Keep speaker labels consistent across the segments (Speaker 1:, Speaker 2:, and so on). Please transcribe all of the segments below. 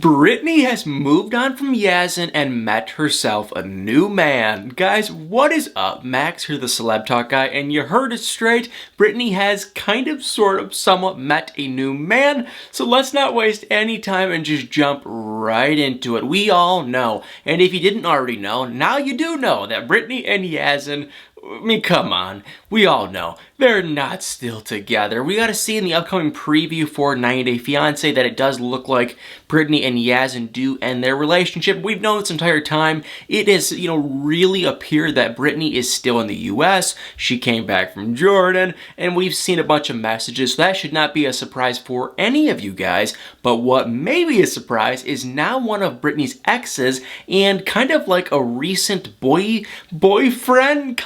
Speaker 1: Brittany has moved on from Yazin and met herself a new man. Guys, what is up? Max here, the Celeb Talk guy, and you heard it straight. Brittany has kind of, sort of, somewhat met a new man, so let's not waste any time and just jump right into it. We all know, and if you didn't already know, now you do know that Brittany and Yazin, I mean, come on. We all know. They're not still together. We gotta see in the upcoming preview for 90 Day Fiance that it does look like Brittany and Yazin do end their relationship. We've known this entire time. It has, really appeared that Brittany is still in the US. She came back from Jordan, and we've seen a bunch of messages, so that should not be a surprise for any of you guys. But what may be a surprise is now one of Brittany's exes, and kind of like a recent boyfriend,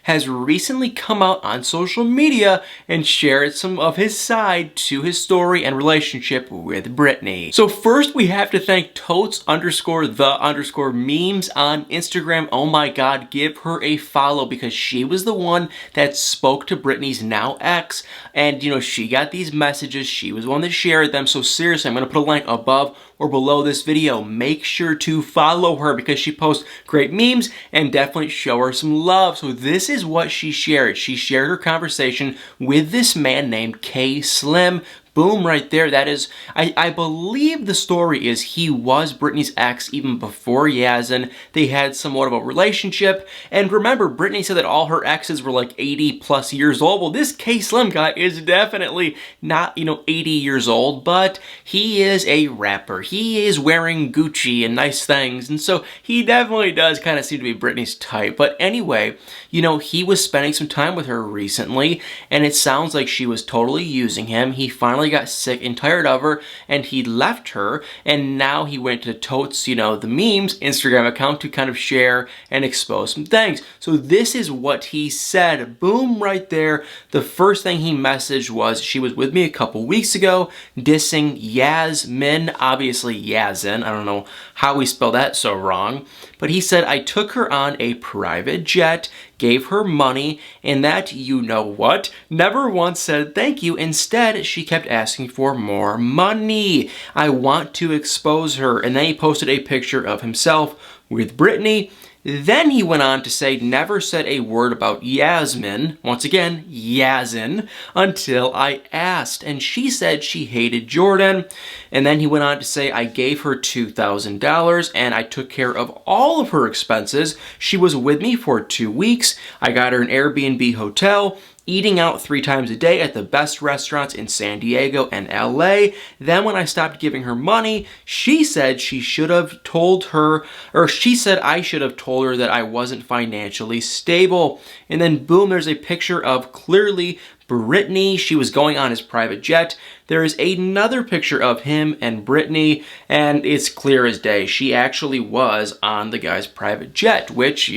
Speaker 1: has recently come out on social media and shared some of his side to his story and relationship with Brittany. So first we have to thank totes_the_memes on Instagram. Oh my god, give her a follow because she was the one that spoke to Brittany's now ex, and she got these messages. She was the one that shared them. So seriously, I'm going to put a link above or below this video. Make sure to follow her because she posts great memes, and definitely show her some love. So this is what she shared. She shared her conversation with this man named K Slim. Boom, right there. That is, I believe the story is he was Brittany's ex even before Yazin. They had somewhat of a relationship. And remember, Brittany said that all her exes were like 80 plus years old. Well, this K Slim guy is definitely not, 80 years old, but he is a rapper. He is wearing Gucci and nice things. And so he definitely does kind of seem to be Brittany's type. But anyway, he was spending some time with her recently, and it sounds like she was totally using him. He finally got sick and tired of her, and he left her, and now he went to Totes, the memes Instagram account to kind of share and expose some things. So this is what he said. Boom, right there. The first thing he messaged was, she was with me a couple weeks ago, dissing Yasmin, obviously Yazin. I don't know how we spell that so wrong, but he said, I took her on a private jet, gave her money, and that, what, never once said thank you. Instead, she kept asking for more money. I want to expose her. And then he posted a picture of himself with Brittany. Then he went on to say, never said a word about Yasmin, once again, Yazin, until I asked. And she said she hated Jordan. And then he went on to say, I gave her $2,000 and I took care of all of her expenses. She was with me for 2 weeks. I got her an Airbnb hotel, eating out 3 times a day at the best restaurants in San Diego and LA. Then when I stopped giving her money, she said I should have told her that I wasn't financially stable. And then boom, there's a picture of clearly Brittany. She was going on his private jet. There is another picture of him and Brittany, and it's clear as day. She actually was on the guy's private jet, which,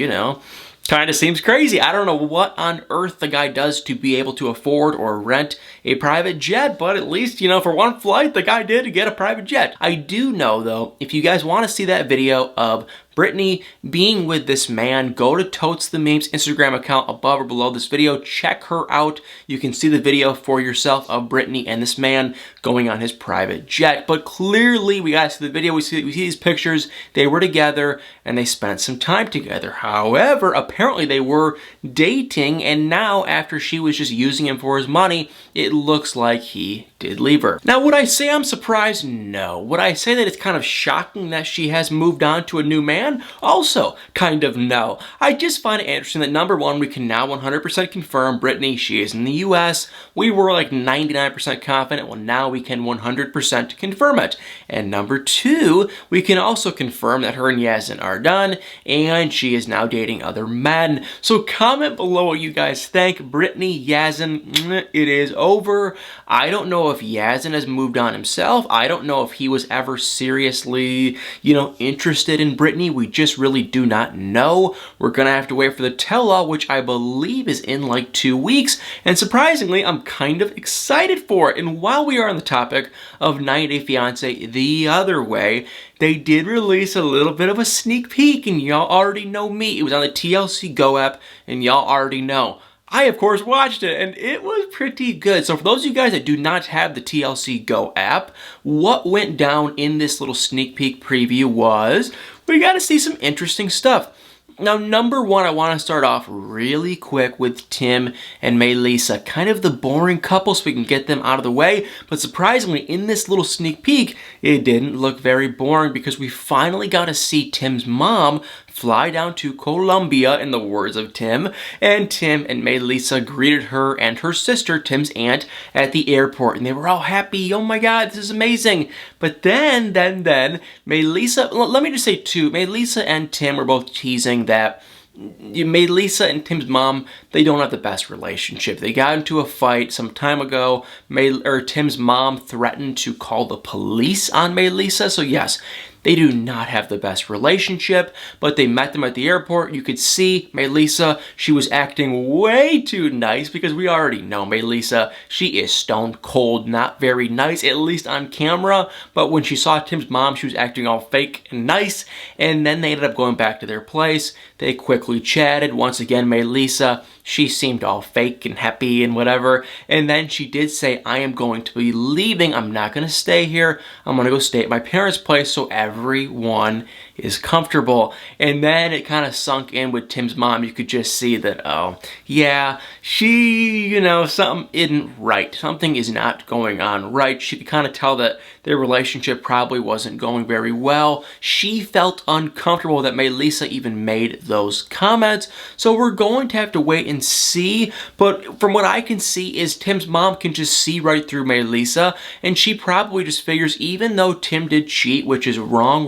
Speaker 1: kind of seems crazy. I don't know what on earth the guy does to be able to afford or rent a private jet, but at least, for one flight, the guy did get a private jet. I do know, though, if you guys want to see that video of Brittany being with this man, go to Totes the Memes Instagram account above or below this video. Check her out. You can see the video for yourself of Brittany and this man going on his private jet. But clearly, we got to see the video. We see these pictures. They were together and they spent some time together. However, apparently they were dating, and now after she was just using him for his money, it looks like he did leave her. Now, would I say I'm surprised? No. Would I say that it's kind of shocking that she has moved on to a new man? Also, kind of no. I just find it interesting that number one, we can now 100% confirm Brittany, she is in the US. We were like 99% confident. Well, now we can 100% confirm it. And number two, we can also confirm that her and Yazin are done, and she is now dating other men. So comment below what you guys think. Brittany, Yazin, it is over. I don't know if Yazin has moved on himself. I don't know if he was ever seriously, interested in Brittany. We just really do not know. We're gonna have to wait for the tell-all, which I believe is in like 2 weeks. And surprisingly, I'm kind of excited for it. And while we are on the topic of 90 Day Fiance the other way, they did release a little bit of a sneak peek, and y'all already know me. It was on the TLC Go app, and y'all already know I, of course, watched it, and it was pretty good. So for those of you guys that do not have the TLC Go app, what went down in this little sneak peek preview was we got to see some interesting stuff. Now, number one, I want to start off really quick with Tim and Melissa, kind of the boring couple, so we can get them out of the way. But surprisingly, in this little sneak peek, it didn't look very boring because we finally got to see Tim's mom fly down to Colombia, in the words of Tim, and Tim and Melissa greeted her and her sister, Tim's aunt, at the airport, and they were all happy. Oh my God, this is amazing. But then, Melissa, let me just say too, Melissa and Tim were both teasing that Melissa and Tim's mom, they don't have the best relationship. They got into a fight some time ago. Tim's mom threatened to call the police on Melissa. So yes, they do not have the best relationship, but they met them at the airport. You could see Melissa, she was acting way too nice because we already know Melissa, she is stone cold, not very nice, at least on camera. But when she saw Tim's mom, she was acting all fake and nice. And then they ended up going back to their place. They quickly chatted. Once again, Melissa, she seemed all fake and happy and whatever. And then she did say, I am going to be leaving. I'm not going to stay here. I'm going to go stay at my parents' place so everyone is comfortable. And then it kind of sunk in with Tim's mom. You could just see that, oh, yeah, she, something isn't right. Something is not going on right. She could kind of tell that their relationship probably wasn't going very well. She felt uncomfortable that Melissa even made those comments. So we're going to have to wait and see. But from what I can see is Tim's mom can just see right through Melissa. And she probably just figures even though Tim did cheat, which is wrong,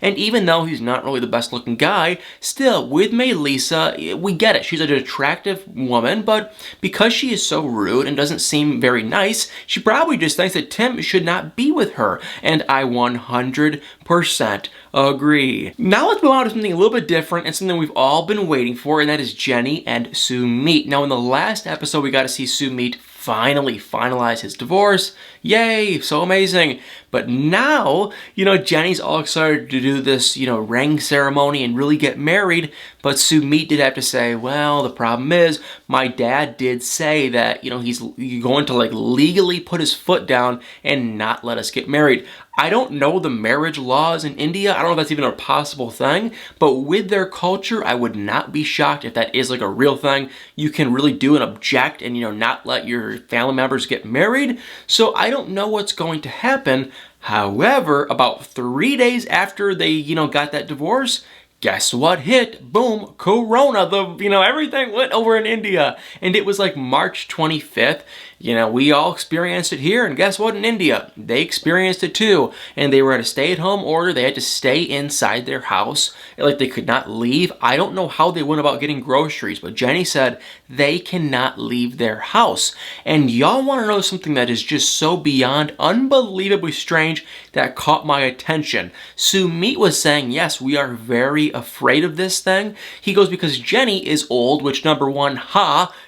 Speaker 1: and even though he's not really the best looking guy, still with Melissa, we get it. She's an attractive woman, but because she is so rude and doesn't seem very nice, she probably just thinks that Tim should not be with her. And I 100% agree. Now let's move on to something a little bit different and something we've all been waiting for, and that is Jenny and Sumit. Now in the last episode, we got to see Sumit finally finalize his divorce. Yay, so amazing. But now, Jenny's all excited to do this, ring ceremony and really get married. But Sumit did have to say, well, the problem is my dad did say that, he's going to legally put his foot down and not let us get married. I don't know the marriage laws in India. I don't know if that's even a possible thing, but with their culture, I would not be shocked if that is a real thing. You can really do and object and, not let your family members get married. So I don't know what's going to happen. However, about 3 days after they, got that divorce, guess what hit? Boom, Corona. Everything went over in India. And it was March 25th. We all experienced it here, and guess what? In India, they experienced it too. And they were at a stay-at-home order. They had to stay inside their house. They could not leave. I don't know how they went about getting groceries, but Jenny said they cannot leave their house. And y'all want to know something that is just so beyond unbelievably strange that caught my attention. Sumit was saying, yes, we are very afraid of this thing. He goes, because Jenny is old, which number one,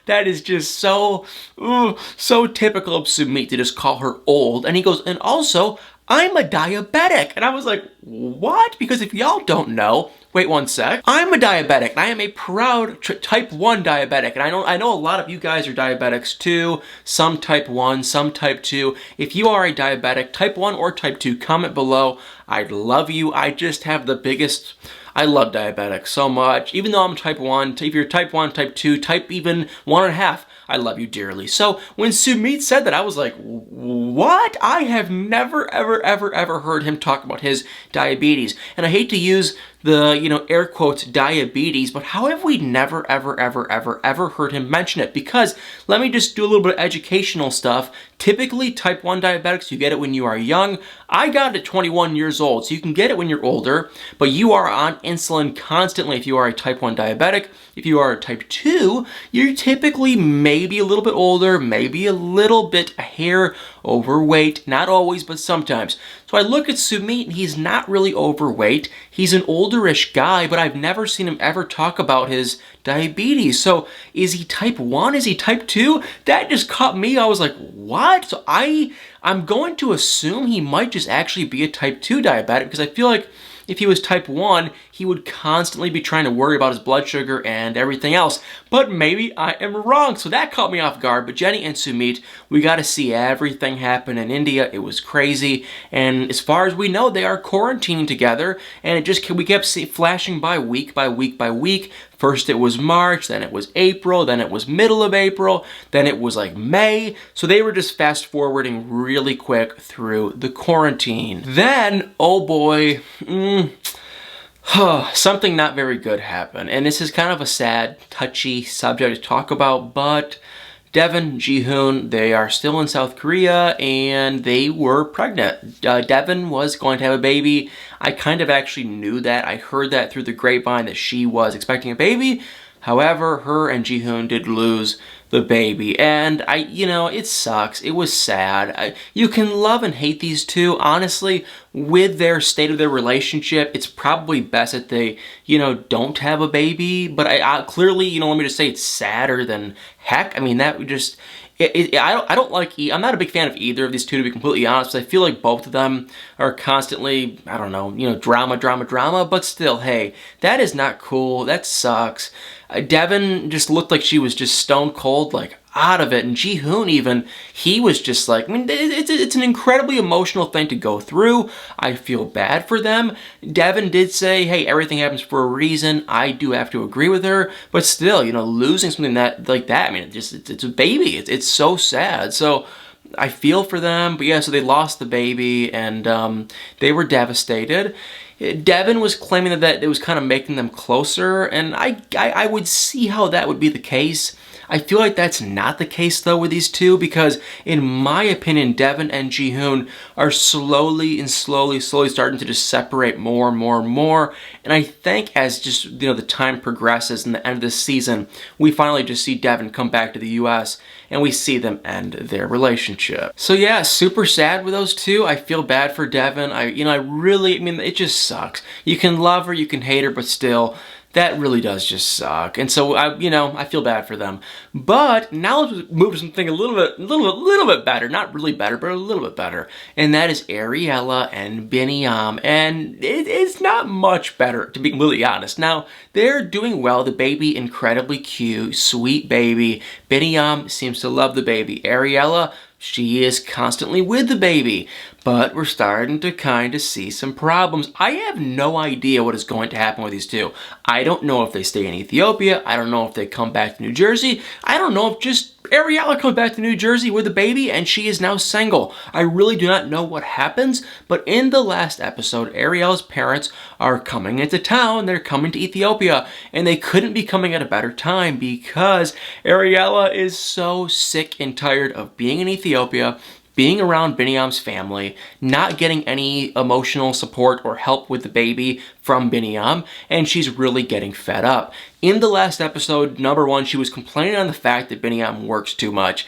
Speaker 1: that is just so typical of Sumit to just call her old. And he goes, and also, I'm a diabetic. And I was like, what? Because if y'all don't know, wait one sec. I'm a diabetic, and I am a proud type 1 diabetic. And I know a lot of you guys are diabetics too. Some type 1, some type 2. If you are a diabetic, type 1 or type 2, comment below. I'd love you. I just have the biggest... I love diabetics so much. Even though I'm type 1, if you're type 1, type 2, type even 1.5, I love you dearly. So when Sumit said that, I was like, what? I have never, ever heard him talk about his diabetes. And I hate to use the, air quotes, diabetes, but how have we never, ever heard him mention it? Because let me just do a little bit of educational stuff. Typically, type 1 diabetics, you get it when you are young. I got it at 21 years old, so you can get it when you're older, but you are on insulin constantly if you are a type 1 diabetic. If you are a type 2, you're typically maybe a little bit older, maybe a little bit a hair overweight, not always, but sometimes. So I look at Sumit, and he's not really overweight. He's an olderish guy, but I've never seen him ever talk about his diabetes. So is he type 1? Is he type 2? That just caught me. I was like, what? So I'm going to assume he might just actually be a type 2 diabetic, because I feel like if he was type 1, he would constantly be trying to worry about his blood sugar and everything else. But maybe I am wrong, so that caught me off guard. But Jenny and Sumit, we got to see everything happen in India. It was crazy, and as far as we know, they are quarantining together, and we kept flashing by week by week by week. First it was March, then it was April, then it was middle of April, then it was like May. So they were just fast forwarding really quick through the quarantine. Then, oh boy, something not very good happened. And this is kind of a sad, touchy subject to talk about, but Devin Jihoon, they are still in South Korea, and they were pregnant. Devin was going to have a baby. I kind of actually knew that. I heard that through the grapevine that she was expecting a baby. However, her and Jihoon did lose the baby, and it sucks. It was sad. You can love and hate these two. Honestly, with their state of their relationship, it's probably best that they, don't have a baby. But I clearly, let me just say, it's sadder than heck. I mean, that would just... I don't like. I'm not a big fan of either of these two, to be completely honest. I feel like both of them are constantly, I don't know, drama. But still, hey, that is not cool. That sucks. Devin just looked like she was just stone cold, like out of it. And Jihoon even, he was just like, I mean, it's an incredibly emotional thing to go through. I feel bad for them. Devin did say, hey, everything happens for a reason. I do have to agree with her, but still, losing something like that, I mean, it's a baby. It's so sad. So I feel for them, but yeah, so they lost the baby, and they were devastated. Devin was claiming that it was kind of making them closer, and I would see how that would be the case. I feel like that's not the case, though, with these two, because in my opinion, Devin and Jihoon are slowly starting to just separate more and more. And I think as just, the time progresses and the end of this season, we finally just see Devin come back to the US and we see them end their relationship. So yeah, super sad with those two. I feel bad for Devin. I mean, it just sucks. You can love her, you can hate her, but still, that really does just suck. And so I feel bad for them. But now let's move to something a little bit better. Not really better, but a little bit better. And that is Ariella and Benjamin. And it's not much better, to be completely honest. Now, they're doing well. The baby, incredibly cute, sweet baby. Benjamin seems to love the baby. Ariella, she is constantly with the baby, but we're starting to kind of see some problems. I have no idea what is going to happen with these two. I don't know if they stay in Ethiopia. I don't know if they come back to New Jersey. I don't know if just Ariella comes back to New Jersey with the baby and she is now single. I really do not know what happens, but in the last episode, Ariella's parents are coming into town. They're coming to Ethiopia, and they couldn't be coming at a better time because Ariella is so sick and tired of being in Ethiopia, being around Benjamin's family, not getting any emotional support or help with the baby from Benjamin, and she's really getting fed up. In the last episode, number one, she was complaining on the fact that Benjamin works too much.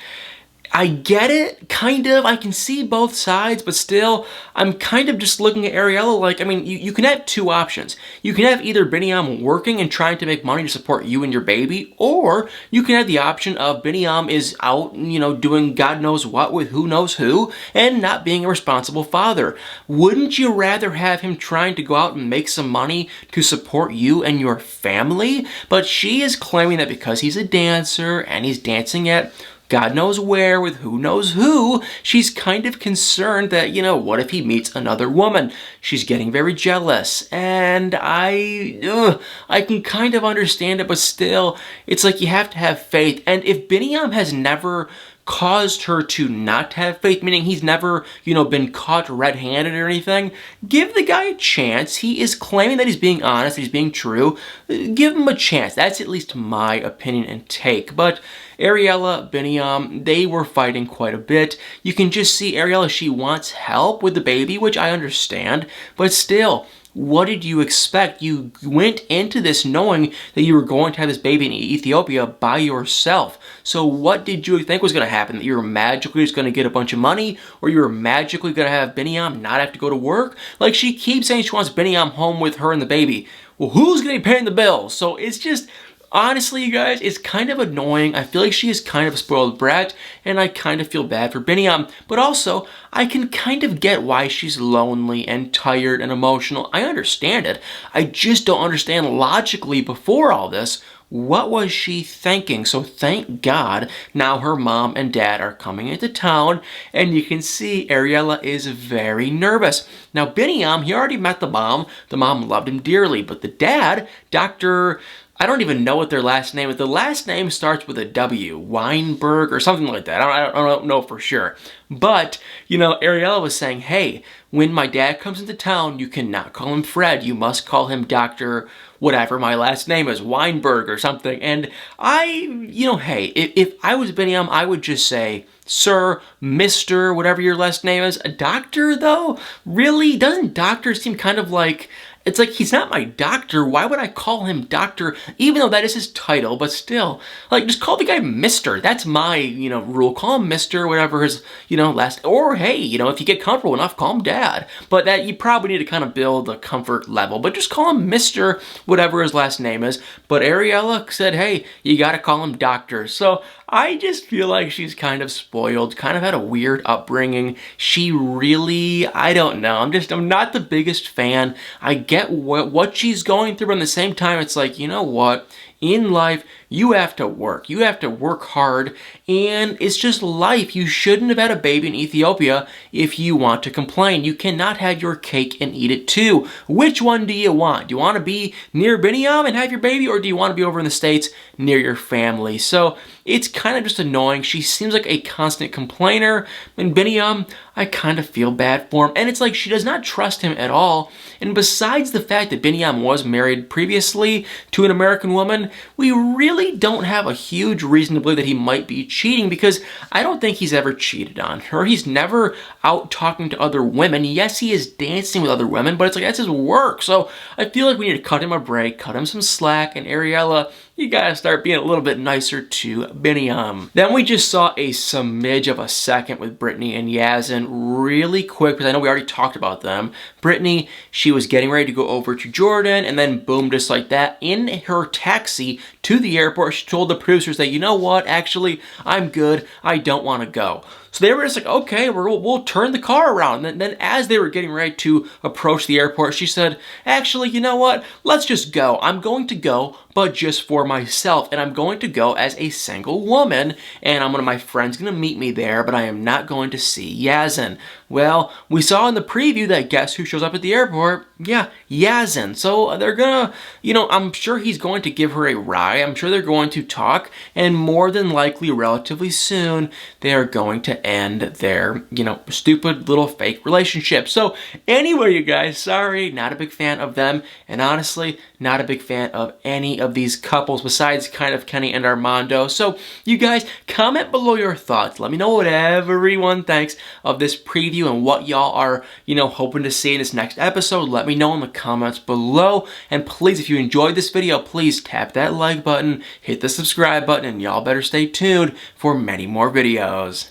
Speaker 1: I get it, kind of. I can see both sides, but still, I'm kind of just looking at Ariella like, I mean, you can have two options. You can have either Benjamin working and trying to make money to support you and your baby, or you can have the option of Benjamin is out, doing God knows what with who knows who, and not being a responsible father. Wouldn't you rather have him trying to go out and make some money to support you and your family? But she is claiming that because he's a dancer and he's dancing at God knows where with who knows who, she's kind of concerned that, what if he meets another woman? She's getting very jealous, and I can kind of understand it, but still, it's like you have to have faith. And if Benjamin has never caused her to not have faith, meaning he's never, been caught red-handed or anything, give the guy a chance. He is claiming that he's being honest, he's being true. Give him a chance. That's at least my opinion and take. But Ariella, Benjamin, they were fighting quite a bit. You can just see Ariella, she wants help with the baby, which I understand, but still, what did you expect? You went into this knowing that you were going to have this baby in Ethiopia by yourself. So what did you think was going to happen? That you were magically just going to get a bunch of money? Or you were magically going to have Benjamin not have to go to work? Like, she keeps saying she wants Benjamin home with her and the baby. Well, who's going to be paying the bills? So it's just honestly, you guys, it's kind of annoying. I feel like she is kind of a spoiled brat, and I kind of feel bad for Benny. But also, I can kind of get why she's lonely and tired and emotional. I understand it. I just don't understand logically before all this. What was she thinking? So thank God now her mom and dad are coming into town, and you can see Ariella is very nervous. Now Benny, he already met the mom. The mom loved him dearly, but the dad, Dr. I don't even know what their last name is. The last name starts with a W, Weinberg or something like that. I don't know for sure. But, Ariella was saying, hey, when my dad comes into town, you cannot call him Fred. You must call him Dr. whatever my last name is, Weinberg or something. And hey, if I was Benny, I would just say, Sir, Mr., whatever your last name is. A doctor, though? Really? Doesn't doctor seem kind of like... It's like, he's not my doctor. Why would I call him doctor, even though that is his title? But still, like, just call the guy Mr. That's my, rule. Call him Mr. whatever his, last, or hey, if you get comfortable enough, call him Dad. But that, you probably need to kind of build a comfort level. But just call him Mr. whatever his last name is. But Ariella said, hey, you gotta call him Doctor. So I just feel like she's kind of spoiled, kind of had a weird upbringing. She really, I don't know. I'm not the biggest fan. I get what she's going through, but at the same time, it's like, you know what? In life, you have to work. You have to work hard, and it's just life. You shouldn't have had a baby in Ethiopia if you want to complain. You cannot have your cake and eat it too. Which one do you want? Do you want to be near Binyam and have your baby, or do you want to be over in the States near your family? So it's kind of just annoying. She seems like a constant complainer, and Binyam, I kind of feel bad for him. And it's like she does not trust him at all. And besides the fact that Binyam was married previously to an American woman, we really don't have a huge reason to believe that he might be cheating, because I don't think he's ever cheated on her. He's never out talking to other women. Yes, he is dancing with other women, but it's like, that's his work. So I feel like we need to cut him a break, cut him some slack, and Ariella, you gotta start being a little bit nicer to Binyam. Then we just saw a smidge of a second with Brittany and Yazan really quick, because I know we already talked about them. Brittany, she was getting ready to go over to Jordan, and then boom, just like that, in her taxi to the airport, she told the producers that, you know what, actually, I'm good, I don't want to go. So they were just like, okay, we'll turn the car around. And then as they were getting ready to approach the airport, she said, actually, you know what? Let's just go. I'm going to go, but just for myself. And I'm going to go as a single woman. And my friend's going to meet me there, but I am not going to see Yazan. Well, we saw in the preview that guess who shows up at the airport? Yeah, Yazan. So they're gonna, I'm sure he's going to give her a ride. I'm sure they're going to talk. And more than likely, relatively soon, they are going to end their, stupid little fake relationship. So anyway, you guys, sorry, not a big fan of them. And honestly, not a big fan of any of these couples besides kind of Kenny and Armando. So you guys, comment below your thoughts. Let me know what everyone thinks of this preview and what y'all are, hoping to see in this next episode. Let me know in the comments below. And please, if you enjoyed this video, please tap that like button, hit the subscribe button, and y'all better stay tuned for many more videos.